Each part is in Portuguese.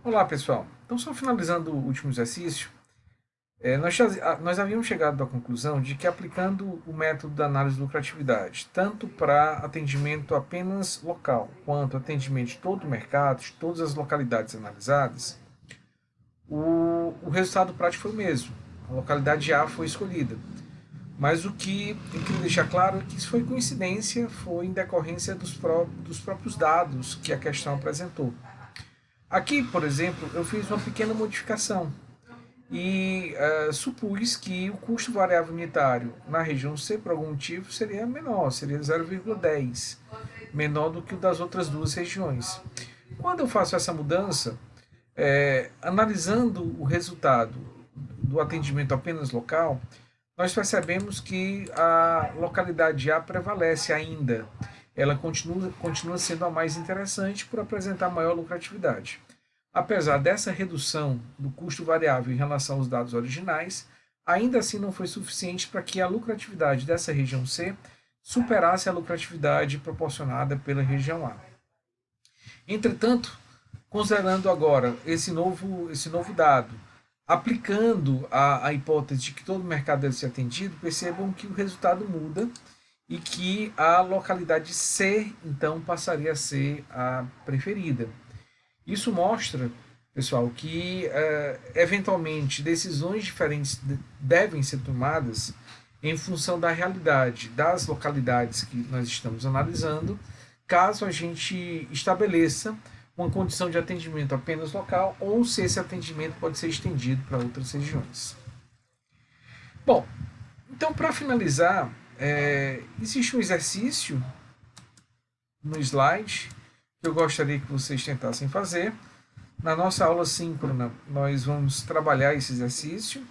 Olá, pessoal. Então, só finalizando o último exercício, nós havíamos chegado à conclusão de que aplicando o método da análise de lucratividade, tanto para atendimento apenas local, quanto atendimento de todo o mercado, de todas as localidades analisadas, o resultado prático foi o mesmo. A localidade A foi escolhida. Mas o que eu queria deixar claro é que isso foi coincidência, foi em decorrência dos próprios dados que a questão apresentou. Aqui, por exemplo, eu fiz uma pequena modificação e supus que o custo variável unitário na região C, por algum motivo, seria menor, seria 0,10, menor do que o das outras duas regiões. Quando eu faço essa mudança, analisando o resultado do atendimento apenas local, nós percebemos que a localidade A prevalece ainda. Ela continua sendo a mais interessante por apresentar maior lucratividade. Apesar dessa redução do custo variável em relação aos dados originais, ainda assim não foi suficiente para que a lucratividade dessa região C superasse a lucratividade proporcionada pela região A. Entretanto, considerando agora esse novo dado, aplicando a hipótese de que todo o mercado deve ser atendido, percebam que o resultado muda e que a localidade C, então, passaria a ser a preferida. Isso mostra, pessoal, que eventualmente decisões diferentes devem ser tomadas em função da realidade das localidades que nós estamos analisando, caso a gente estabeleça uma condição de atendimento apenas local ou se esse atendimento pode ser estendido para outras regiões. Bom, então para finalizar, existe um exercício no slide que eu gostaria que vocês tentassem fazer. Na nossa aula síncrona, nós vamos trabalhar esse exercício,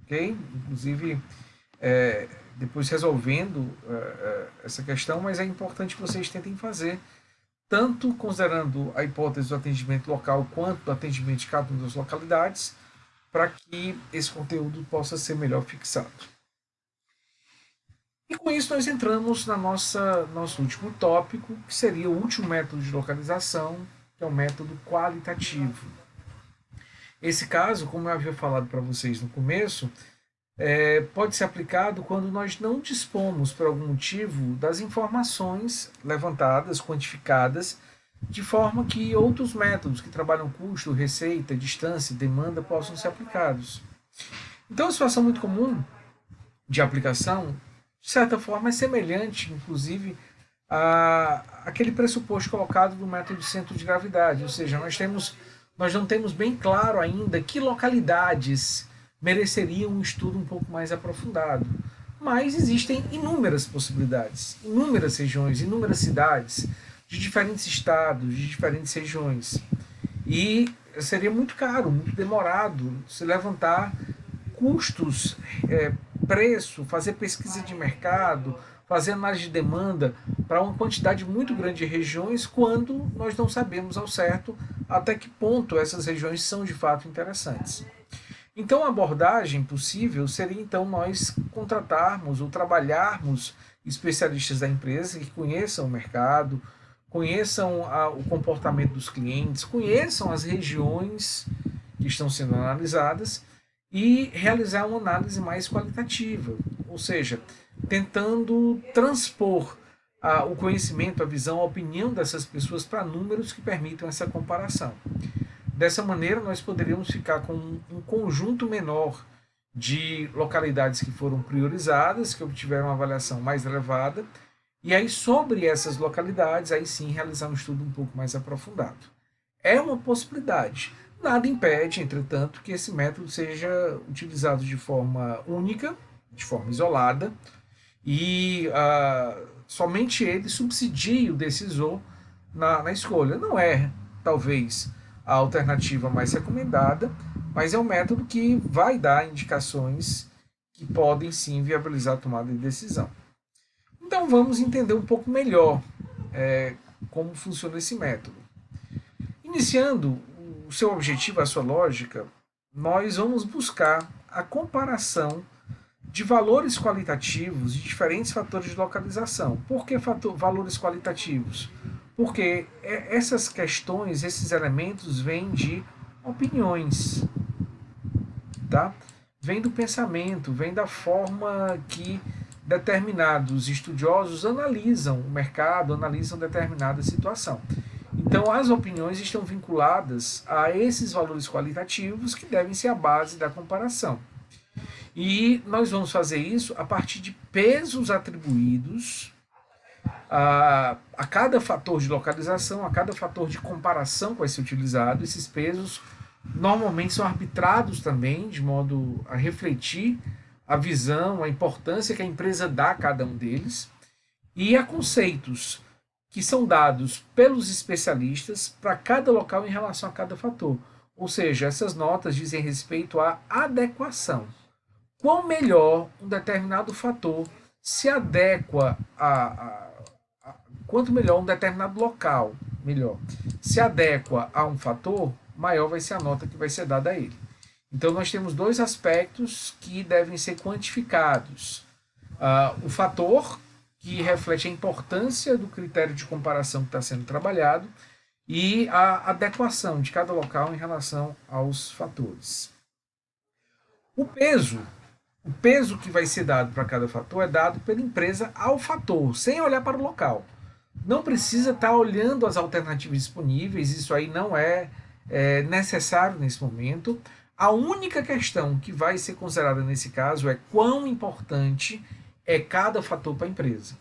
ok? Inclusive, depois resolvendo essa questão, mas é importante que vocês tentem fazer, tanto considerando a hipótese do atendimento local quanto do atendimento de cada uma das localidades, para que esse conteúdo possa ser melhor fixado. E com isso nós entramos na nosso último tópico, que seria o último método de localização, que é o método qualitativo. Esse caso, como eu havia falado para vocês no começo, pode ser aplicado quando nós não dispomos, por algum motivo, das informações levantadas, quantificadas, de forma que outros métodos que trabalham custo, receita, distância e demanda possam ser aplicados. Então, a situação muito comum de aplicação, de certa forma, é semelhante, inclusive, àquele pressuposto colocado no método de centro de gravidade, ou seja, nós não temos bem claro ainda que localidades mereceriam um estudo um pouco mais aprofundado. Mas existem inúmeras possibilidades, inúmeras regiões, inúmeras cidades, de diferentes estados, de diferentes regiões. E seria muito caro, muito demorado se levantar custos, preço, fazer pesquisa de mercado, fazer análise de demanda para uma quantidade muito grande de regiões, quando nós não sabemos ao certo até que ponto essas regiões são de fato interessantes. Então, a abordagem possível seria, então, nós contratarmos ou trabalharmos especialistas da empresa que conheçam o mercado, conheçam o comportamento dos clientes, conheçam as regiões que estão sendo analisadas e realizar uma análise mais qualitativa, ou seja, tentando transpor o conhecimento, a visão, a opinião dessas pessoas para números que permitam essa comparação. Dessa maneira, nós poderíamos ficar com um conjunto menor de localidades que foram priorizadas, que obtiveram uma avaliação mais elevada, e aí sobre essas localidades, aí sim realizar um estudo um pouco mais aprofundado. É uma possibilidade. Nada impede, entretanto, que esse método seja utilizado de forma única, de forma isolada, e somente ele subsidie o decisor na escolha. Não é, talvez, a alternativa mais recomendada, mas é um método que vai dar indicações que podem sim viabilizar a tomada de decisão. Então vamos entender um pouco melhor como funciona esse método. Iniciando o seu objetivo, a sua lógica, nós vamos buscar a comparação de valores qualitativos de diferentes fatores de localização. Por que valores qualitativos? Porque essas questões, esses elementos vêm de opiniões, tá? Vem do pensamento, vem da forma que determinados estudiosos analisam o mercado, analisam determinada situação. Então, as opiniões estão vinculadas a esses valores qualitativos que devem ser a base da comparação. E nós vamos fazer isso a partir de pesos atribuídos a cada fator de localização, a cada fator de comparação que vai ser utilizado. Esses pesos normalmente são arbitrados também, de modo a refletir a visão, a importância que a empresa dá a cada um deles, e a conceitos que são dados pelos especialistas para cada local em relação a cada fator. Ou seja, essas notas dizem respeito à adequação. Quão melhor um determinado fator se adequa quanto melhor um determinado local, melhor, se adequa a um fator, maior vai ser a nota que vai ser dada a ele. Então nós temos dois aspectos que devem ser quantificados. O fator, que reflete a importância do critério de comparação que está sendo trabalhado, e a adequação de cada local em relação aos fatores. O peso que vai ser dado para cada fator é dado pela empresa ao fator, sem olhar para o local. Não precisa estar olhando as alternativas disponíveis, isso aí não é necessário nesse momento. A única questão que vai ser considerada nesse caso é quão importante é cada fator para a empresa.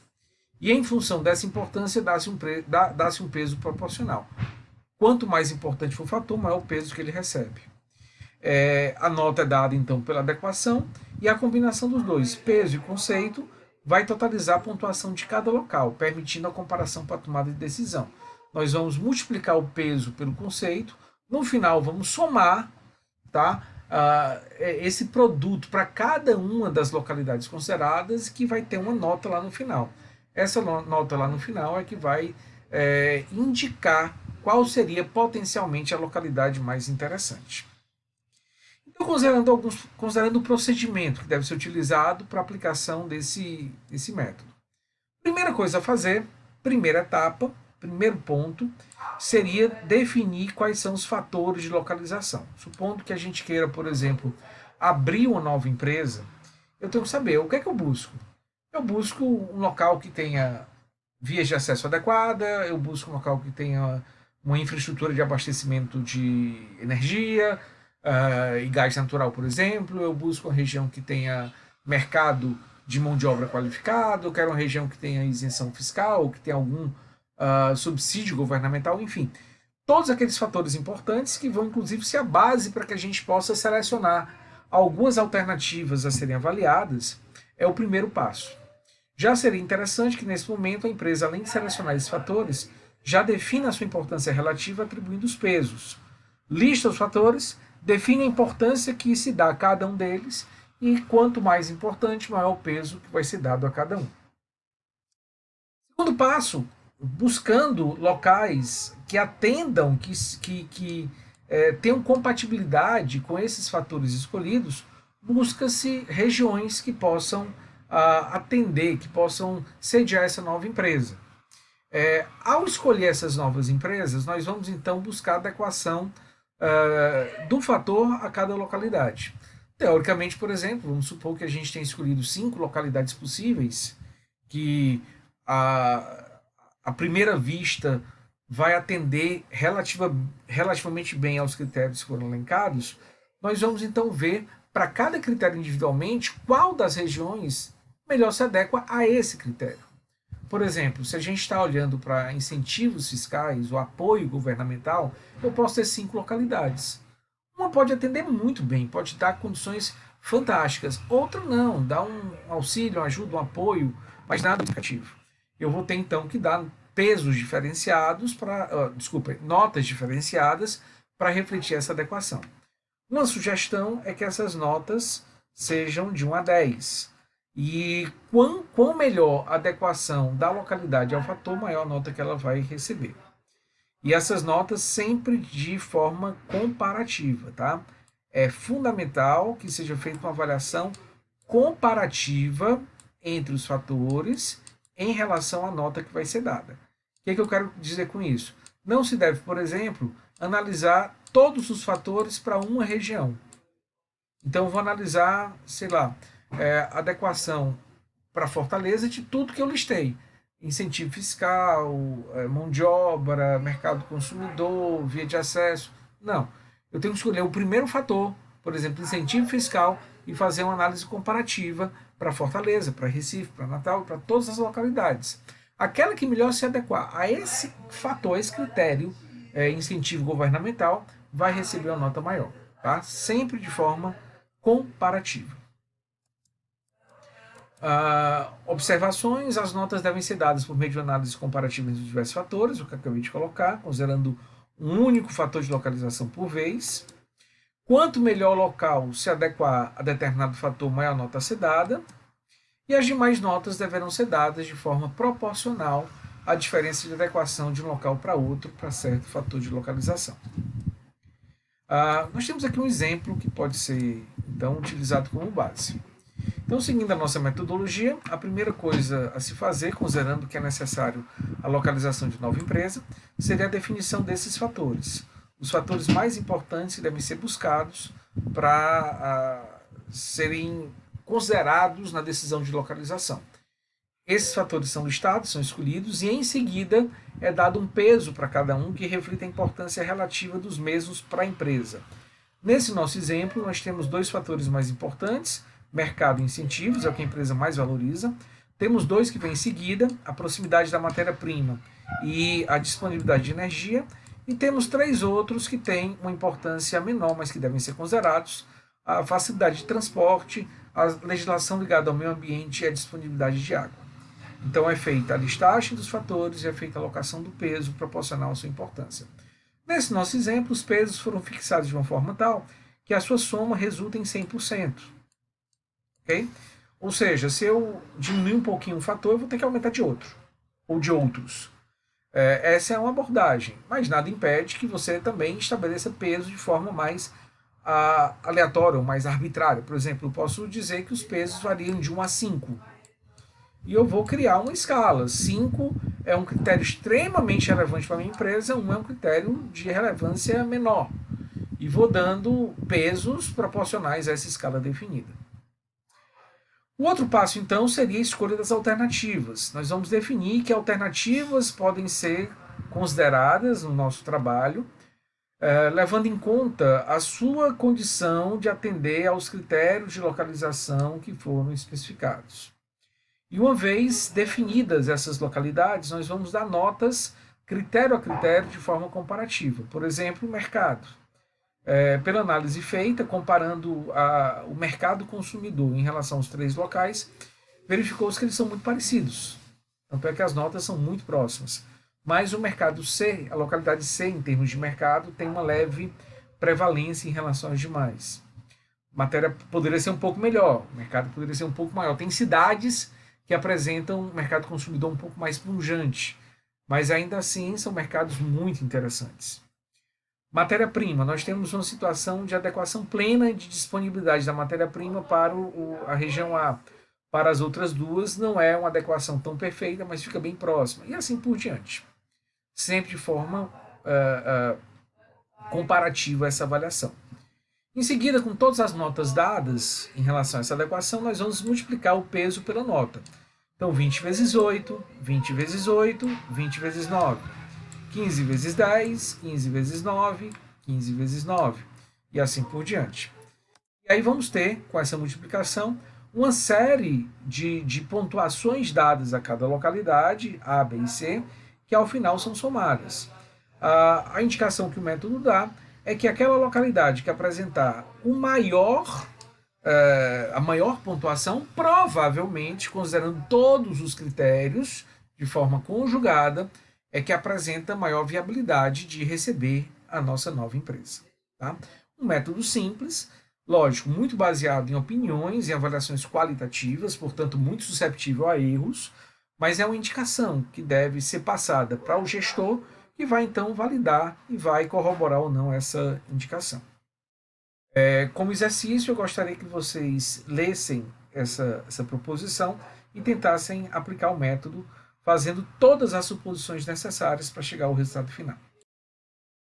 E em função dessa importância, dá-se um peso proporcional. Quanto mais importante for o fator, maior o peso que ele recebe. A nota é dada, então, pela adequação, e a combinação dos dois, peso e conceito, vai totalizar a pontuação de cada local, permitindo a comparação para a tomada de decisão. Nós vamos multiplicar o peso pelo conceito, no final vamos somar, tá, esse produto para cada uma das localidades consideradas, que vai ter uma nota lá no final. Essa nota lá no final é que vai indicar qual seria potencialmente a localidade mais interessante. Então, considerando o procedimento que deve ser utilizado para a aplicação desse método. Primeira coisa a fazer, primeira etapa, primeiro ponto, seria definir quais são os fatores de localização. Supondo que a gente queira, por exemplo, abrir uma nova empresa, eu tenho que saber o que é que eu busco. Eu busco um local que tenha vias de acesso adequada, eu busco um local que tenha uma infraestrutura de abastecimento de energia e gás natural, por exemplo. Eu busco uma região que tenha mercado de mão de obra qualificado, eu quero uma região que tenha isenção fiscal, que tenha algum subsídio governamental, enfim. Todos aqueles fatores importantes que vão, inclusive, ser a base para que a gente possa selecionar algumas alternativas a serem avaliadas, é o primeiro passo. Já seria interessante que, nesse momento, a empresa, além de selecionar esses fatores, já defina a sua importância relativa atribuindo os pesos. Lista os fatores, define a importância que se dá a cada um deles e, quanto mais importante, maior o peso que vai ser dado a cada um. Segundo passo, buscando locais que atendam, que tenham compatibilidade com esses fatores escolhidos, busca-se regiões que possam atender, que possam sediar essa nova empresa. Ao escolher essas novas empresas, nós vamos então buscar a adequação do fator a cada localidade. Teoricamente, por exemplo, vamos supor que a gente tenha escolhido 5 localidades possíveis, que à primeira vista vai atender relativamente bem aos critérios que foram elencados. Nós vamos então ver, para cada critério individualmente, qual das regiões melhor se adequa a esse critério. Por exemplo, se a gente está olhando para incentivos fiscais, o apoio governamental, eu posso ter 5 localidades. Uma pode atender muito bem, pode dar condições fantásticas. Outra não, dá um auxílio, uma ajuda, um apoio, mas nada significativo. Eu vou ter então que dar pesos diferenciados notas diferenciadas para refletir essa adequação. Uma sugestão é que essas notas sejam de 1 a 10. E quão melhor a adequação da localidade ao fator, maior a nota que ela vai receber. E essas notas sempre de forma comparativa, tá? É fundamental que seja feita uma avaliação comparativa entre os fatores em relação à nota que vai ser dada. que eu quero dizer com isso? Não se deve, por exemplo, analisar todos os fatores para uma região. Então, eu vou analisar, sei lá, adequação para Fortaleza de tudo que eu listei. Incentivo fiscal, mão de obra, mercado consumidor, via de acesso. Não. Eu tenho que escolher o primeiro fator, por exemplo, incentivo fiscal, e fazer uma análise comparativa para Fortaleza, para Recife, para Natal, para todas as localidades. Aquela que melhor se adequar a esse fator, a esse critério, incentivo governamental, vai receber uma nota maior. Tá? Sempre de forma comparativa. Observações: as notas devem ser dadas por meio de análise comparativa entre diversos fatores, o que eu acabei de colocar, considerando um único fator de localização por vez. Quanto melhor o local se adequar a determinado fator, maior nota a ser dada. E as demais notas deverão ser dadas de forma proporcional à diferença de adequação de um local para outro para certo fator de localização. Nós temos aqui um exemplo que pode ser, então, utilizado como base. Então, seguindo a nossa metodologia, a primeira coisa a se fazer, considerando que é necessário a localização de nova empresa, seria a definição desses fatores. Os fatores mais importantes devem ser buscados para serem considerados na decisão de localização. Esses fatores são listados, são escolhidos, e em seguida é dado um peso para cada um que reflita a importância relativa dos mesmos para a empresa. Nesse nosso exemplo, nós temos dois fatores mais importantes: mercado e incentivos, é o que a empresa mais valoriza. Temos dois que vêm em seguida: a proximidade da matéria-prima e a disponibilidade de energia. E temos três outros que têm uma importância menor, mas que devem ser considerados: a facilidade de transporte, a legislação ligada ao meio ambiente e a disponibilidade de água. Então é feita a listagem dos fatores e é feita a alocação do peso proporcional à sua importância. Nesse nosso exemplo, os pesos foram fixados de uma forma tal que a sua soma resulta em 100%. Okay? Ou seja, se eu diminuir um pouquinho um fator, eu vou ter que aumentar de outro, ou de outros. Essa é uma abordagem, mas nada impede que você também estabeleça peso de forma mais aleatória ou mais arbitrária. Por exemplo, eu posso dizer que os pesos variam de 1 a 5. E eu vou criar uma escala. 5 é um critério extremamente relevante para a minha empresa, 1 é um critério de relevância menor. E vou dando pesos proporcionais a essa escala definida. O outro passo, então, seria a escolha das alternativas. Nós vamos definir que alternativas podem ser consideradas no nosso trabalho, levando em conta a sua condição de atender aos critérios de localização que foram especificados. E uma vez definidas essas localidades, nós vamos dar notas critério a critério de forma comparativa. Por exemplo, o mercado. Pela análise feita, comparando o mercado consumidor em relação aos três locais, verificou-se que eles são muito parecidos. Tanto é que as notas são muito próximas. Mas o mercado C, a localidade C, em termos de mercado, tem uma leve prevalência em relação às demais. A matéria poderia ser um pouco melhor, o mercado poderia ser um pouco maior. Tem cidades que apresentam um mercado consumidor um pouco mais pujante, mas ainda assim são mercados muito interessantes. Matéria-prima, nós temos uma situação de adequação plena de disponibilidade da matéria-prima para a região A. Para as outras duas, não é uma adequação tão perfeita, mas fica bem próxima. E assim por diante. Sempre de forma comparativa a essa avaliação. Em seguida, com todas as notas dadas em relação a essa adequação, nós vamos multiplicar o peso pela nota. Então, 20 vezes 8, 20 vezes 8, 20 vezes 9. 15 vezes 10, 15 vezes 9, 15 vezes 9. E assim por diante. E aí vamos ter, com essa multiplicação, uma série de pontuações dadas a cada localidade, A, B e C, que ao final são somadas. A indicação que o método dá é que aquela localidade que apresentar a maior pontuação, provavelmente, considerando todos os critérios de forma conjugada, é que apresenta maior viabilidade de receber a nossa nova empresa. Tá? Um método simples, lógico, muito baseado em opiniões e avaliações qualitativas, portanto, muito susceptível a erros, mas é uma indicação que deve ser passada para o gestor, que vai então validar e vai corroborar ou não essa indicação. Como exercício, eu gostaria que vocês lessem essa proposição e tentassem aplicar o método, fazendo todas as suposições necessárias para chegar ao resultado final.